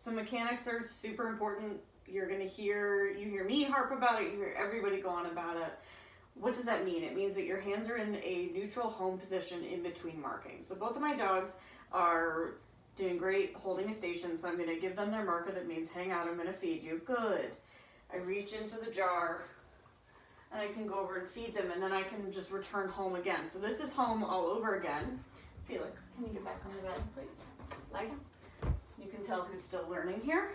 So mechanics are super important. You hear me harp about it, you hear everybody go on about it. What does that mean? It means that your hands are in a neutral home position in between markings. So both of my dogs are doing great holding a station, so I'm going to give them their marker that means hang out, I'm going to feed you. Good. I reach into the jar and I can go over and feed them, and then I can just return home again. So this is home all over again. Felix, can you get back on the bed, please? Lie down. You can tell who's still learning here.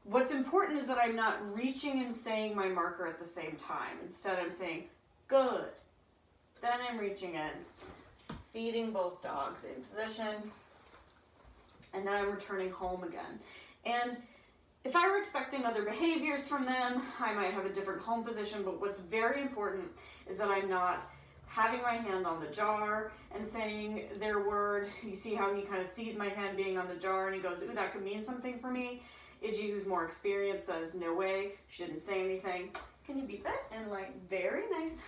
What's important is that I'm not reaching and saying my marker at the same time. Instead, I'm saying, good. Then I'm reaching in, feeding both dogs in position, and then I'm returning home again. And if I were expecting other behaviors from them, I might have a different home position, but what's very important is that I'm not having my hand on the jar and saying their word. You see how he kind of sees my hand being on the jar and he goes, ooh, that could mean something for me. Iggy, who's more experienced, says, no way, she didn't say anything. Can you beep it? And like, very nice.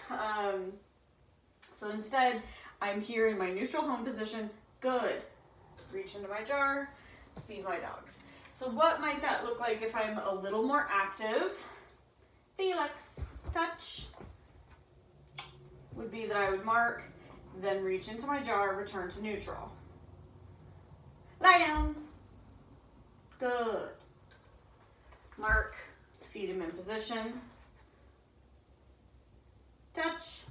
So instead, I'm here in my neutral home position. Good. Reach into my jar, feed my dogs. So what might that look like if I'm a little more active? Felix, touch. Would be that I would mark, then reach into my jar, return to neutral. Lie down. Good. Mark, feed him in position. Touch.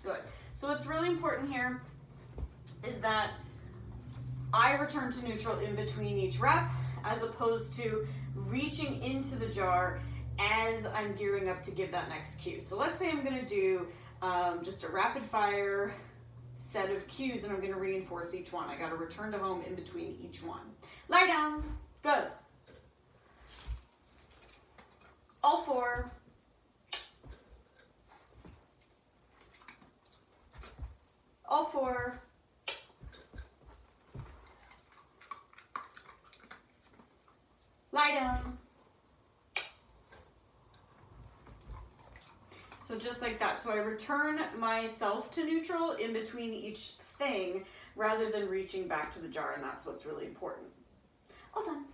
Good. So what's really important here is that I return to neutral in between each rep, as opposed to reaching into the jar as I'm gearing up to give that next cue. So let's say I'm going to do just a rapid fire set of cues, and I'm going to reinforce each one. I got to return to home in between each one. Lie down. Good. All four. All four. Lie down. So just like that. So I return myself to neutral in between each thing rather than reaching back to the jar, and that's what's really important. All done.